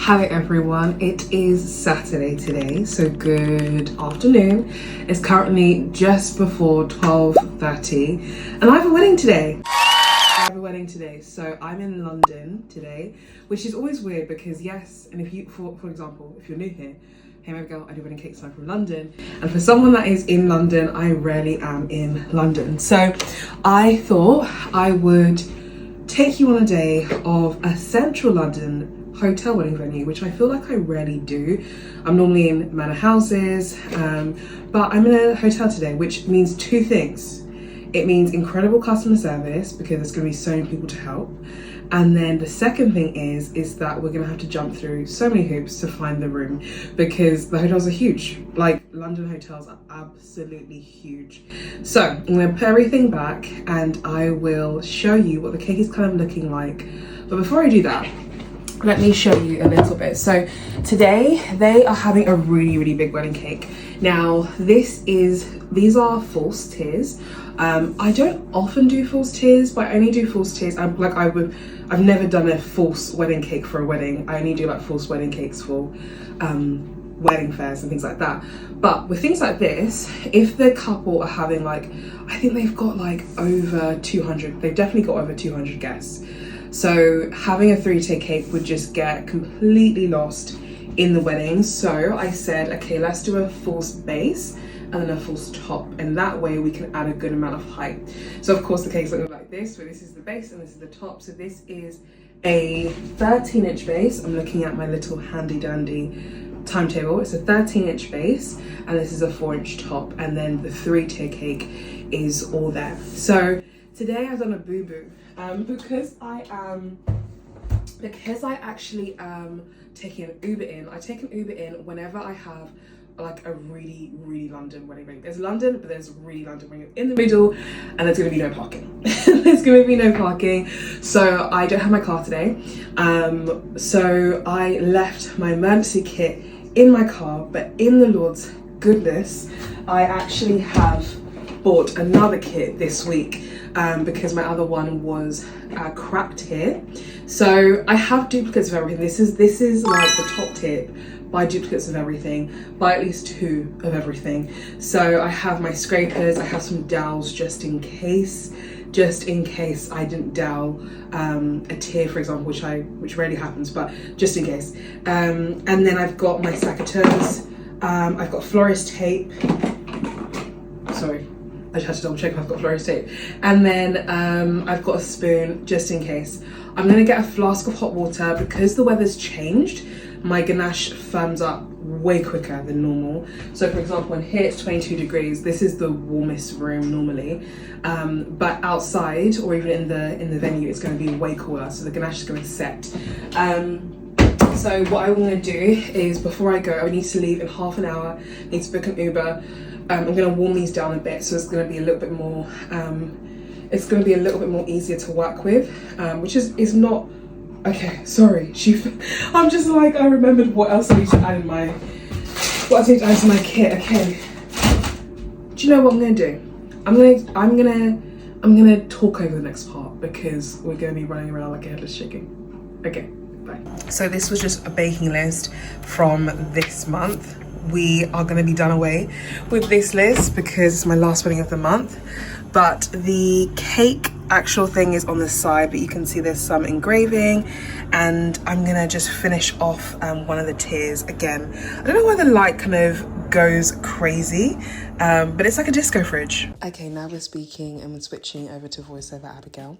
Hello everyone, it is Saturday today, so good afternoon. It's currently just before 12:30 and I have a wedding today. So I'm in London today, which is always weird because yes, and if you, for example, if you're new here, hey my girl, I do wedding cakes, I'm from London, and for someone that is in London, I rarely am in London. So I thought I would take you on a day of a central London hotel wedding venue, which I feel like I rarely do. I'm normally in manor houses, but I'm in a hotel today, which means two things. It means incredible customer service because there's going to be so many people to help, and then the second thing is that we're going to have to jump through so many hoops to find the room because the hotels are huge. Like, London hotels are absolutely huge. So I'm going to put everything back and I will show you what the cake is kind of looking like. But before I do that, let me show you a little bit. So today they are having a really big wedding cake. Now these are false tears. I don't often do false tears, but I only do false tears. I've never done a false wedding cake for a wedding. I only do like false wedding cakes for wedding fairs and things like that. But with things like this, if the couple are having like, I think they've got like over 200, they've definitely got over 200 guests. So having a 3-tier cake would just get completely lost in the wedding. So I said, okay, let's do a false base and then a false top, and that way we can add a good amount of height. So of course the cake's looking like this, where this is the base and this is the top. So this is a 13-inch base. I'm looking at my little handy dandy timetable. It's a 13-inch base and this is a 4-inch top, and then the 3-tier cake is all there. So today I've done a boo-boo because I actually am taking an Uber in. I take an Uber in whenever I have like a really London wedding ring. There's London, but there's really London ring in the middle, and there's gonna be no parking. There's gonna be no parking. So I don't have my car today. So I left my emergency kit in my car, but in the Lord's goodness, I actually have bought another kit this week because my other one was cracked here. So I have duplicates of everything. This is like the top tip: buy duplicates of everything, buy at least 2 of everything. So I have my scrapers, I have some dowels just in case I didn't dowel a tear, for example, which rarely happens, but just in case. And then I've got my secateurs, I've got florist tape. Sorry, I just had to double check if I've got florist tape. And then I've got a spoon just in case. I'm gonna get a flask of hot water because the weather's changed. My ganache firms up way quicker than normal. So for example, in here it's 22 degrees. This is the warmest room normally. But outside or even in the venue, it's going to be way cooler. So the ganache is going to set. So what I want to do is, before I go, I need to leave in half an hour. I need to book an Uber. I'm going to warm these down a bit, so it's going to be a little bit more. It's going to be a little bit more easier to work with, which is not. Okay, sorry. I'm just like, I remembered what else I need to add to my kit. Okay. Do you know what I'm gonna do? I'm gonna talk over the next part because we're gonna be running around like a headless chicken. Okay, bye. So this was just a baking list from this month. We are gonna be done away with this list because it's my last wedding of the month. But the cake actual thing is on the side, but you can see there's some engraving, and I'm gonna just finish off one of the tiers again. I don't know why the light kind of goes crazy, but it's like a disco fridge. Okay, now we're speaking and we're switching over to voiceover Abigail.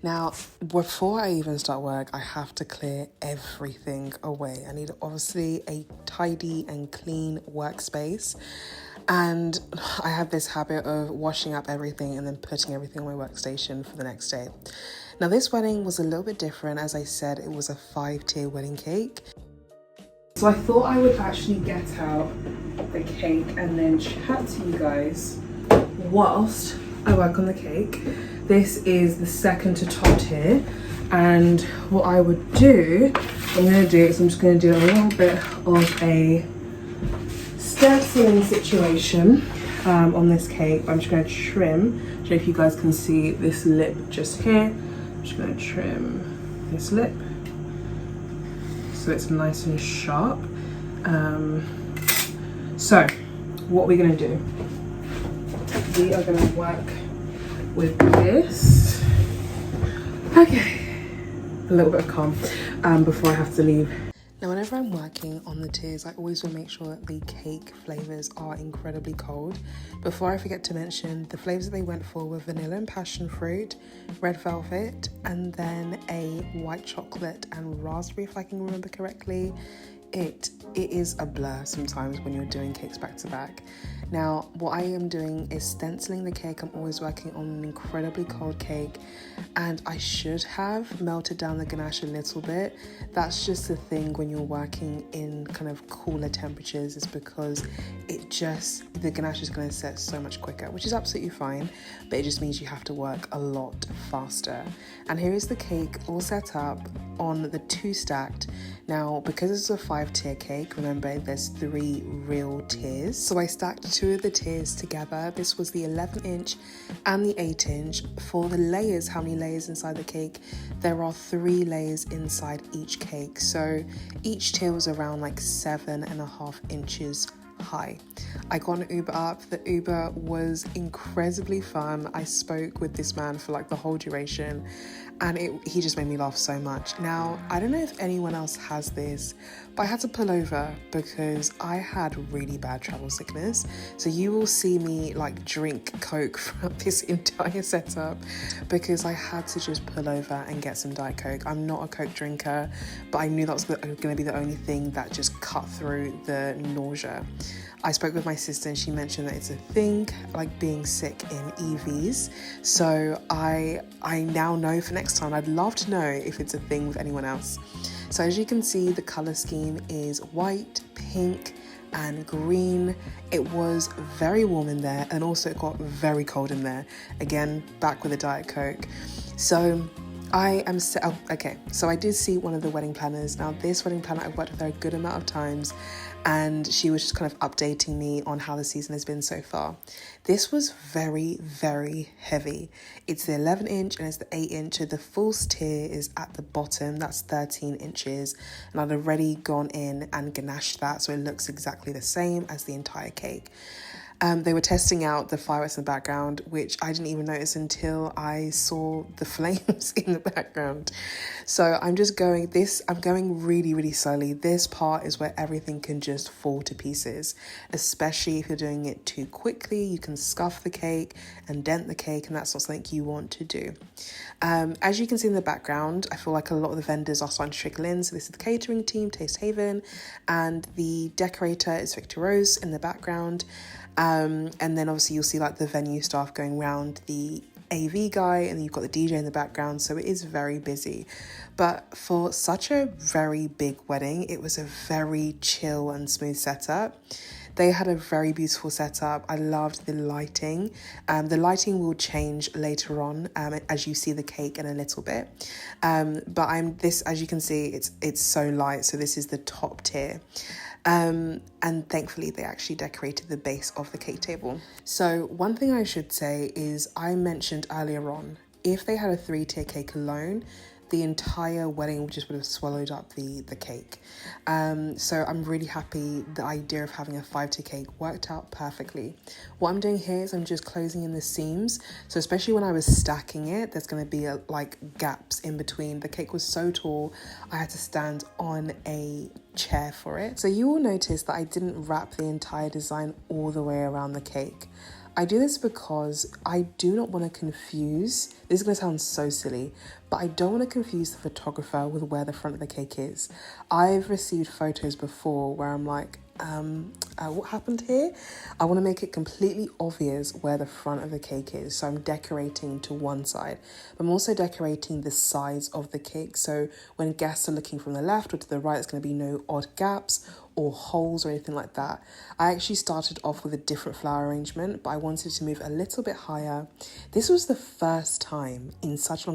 Now, before I even start work, I have to clear everything away. I need obviously a tidy and clean workspace. And I have this habit of washing up everything and then putting everything on my workstation for the next day. Now this wedding was a little bit different. As I said, it was a 5-tier wedding cake. So I thought I would actually get out the cake and then chat to you guys whilst I work on the cake. This is the second to top tier. And what I would do, I'm just gonna do a little bit of a stenciling situation on this cake. I'm just going to trim. I don't know if you guys can see this lip just here. I'm just going to trim this lip. so it's nice and sharp. So what we're gonna do, we are gonna work with this. Okay, a little bit of calm before I have to leave. Now, whenever I'm working on the tiers, I always will make sure that the cake flavours are incredibly cold. Before I forget to mention, the flavours that they went for were vanilla and passion fruit, red velvet, and then a white chocolate and raspberry, if I can remember correctly. It is a blur sometimes when you're doing cakes back to back. Now, what I am doing is stenciling the cake. I'm always working on an incredibly cold cake, and I should have melted down the ganache a little bit. That's just the thing when you're working in kind of cooler temperatures, is because the ganache is going to set so much quicker, which is absolutely fine, but it just means you have to work a lot faster. And here is the cake all set up on the 2 stacked. Now, because this is a 5-tier cake, remember there's 3 real tiers. So I stacked 2 of the tiers together. This was the 11-inch and the 8-inch. For the layers, how many layers inside the cake? There are 3 layers inside each cake. So each tier was around like 7.5 inches high. I got an Uber up. The Uber was incredibly fun. I spoke with this man for like the whole duration, and he just made me laugh so much. Now, I don't know if anyone else has this, but I had to pull over because I had really bad travel sickness. So you will see me like drink Coke throughout this entire setup because I had to just pull over and get some Diet Coke. I'm not a Coke drinker, but I knew that was going to be the only thing that just cut through the nausea. I spoke with my sister and she mentioned that it's a thing, like being sick in EVs. So I now know for next time. I'd love to know if it's a thing with anyone else. So as you can see, the color scheme is white, pink, and green. It was very warm in there, and also it got very cold in there. Again, back with a Diet Coke. So so I did see one of the wedding planners. Now, this wedding planner, I've worked with her a good amount of times, and she was just kind of updating me on how the season has been so far. This was very, very heavy. It's the 11-inch and it's the 8-inch. So the false tier is at the bottom. That's 13 inches. And I'd already gone in and ganached that, so it looks exactly the same as the entire cake. They were testing out the fireworks in the background, which I didn't even notice until I saw the flames in the background. So I'm going really, really slowly. This part is where everything can just fall to pieces, especially if you're doing it too quickly. You can scuff the cake and dent the cake, and that's not something you want to do. As you can see in the background, I feel like a lot of the vendors are starting to trickle in. So this is the catering team, Taste Haven, and the decorator is Victor Rose in the background. And then obviously you'll see like the venue staff going around, the AV guy, and then you've got the DJ in the background. So it is very busy. But for such a very big wedding, it was a very chill and smooth setup. They had a very beautiful setup. I loved the lighting. The lighting will change later on as you see the cake in a little bit. But as you can see, it's so light. So this is the top tier. And thankfully they actually decorated the base of the cake table. So one thing I should say is I mentioned earlier on, if they had a 3-tier cake alone, the entire wedding just would have swallowed up the cake. So I'm really happy the idea of having a 5-tier cake worked out perfectly. What I'm doing here is I'm just closing in the seams. So especially when I was stacking it, there's going to be like gaps in between. The cake was so tall, I had to stand on a chair for it. So you will notice that I didn't wrap the entire design all the way around the cake. I do this because I do not want to confuse, this is going to sound so silly, but I don't want to confuse the photographer with where the front of the cake is. I've received photos before where I'm like, what happened here? I want to make it completely obvious where the front of the cake is. So I'm decorating to one side. I'm also decorating the sides of the cake. So when guests are looking from the left or to the right, there's going to be no odd gaps or holes or anything like that. I actually started off with a different flower arrangement, but I wanted to move a little bit higher. This was the first time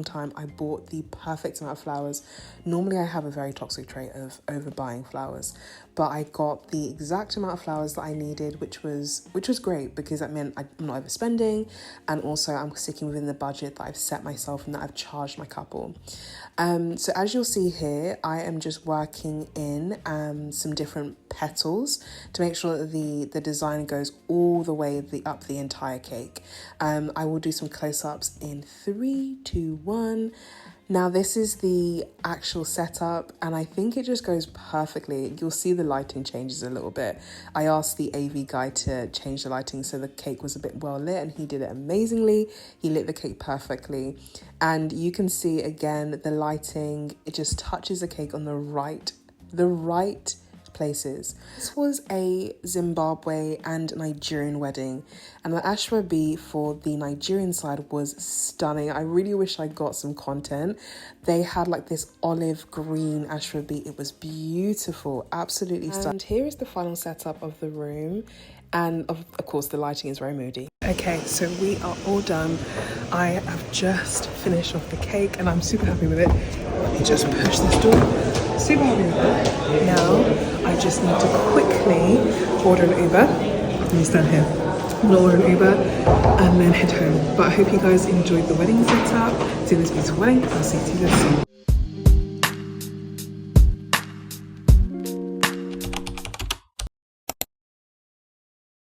time, I bought the perfect amount of flowers. Normally I have a very toxic trait of overbuying flowers, but I got the exact amount of flowers that I needed, which was great, because that meant I'm not overspending, and also I'm sticking within the budget that I've set myself and that I've charged my couple. So as you'll see here, I am just working in some different petals to make sure that the design goes all the way up the entire cake. I will do some close-ups in 3, 2, 1. Now this is the actual setup, and I think it just goes perfectly. You'll see the lighting changes a little bit. I asked the AV guy to change the lighting so the cake was a bit well lit, and he did it amazingly. He lit the cake perfectly. And you can see again, the lighting, it just touches the cake on the right places. This was a Zimbabwe and Nigerian wedding, and the ashwabi for the Nigerian side was stunning. I really wish I got some content. They had like this olive green ashwabi. It was beautiful, absolutely stunning. And here is the final setup of the room, and of course the lighting is very moody. Okay, so we are all done. I have just finished off the cake and I'm super happy with it. Let me just push this door. Super happy with it. Now, I just need to quickly order an Uber. Let me stand here. I'm gonna order an Uber and then head home. But I hope you guys enjoyed the wedding setup. See this beautiful wedding. I'll see you guys soon.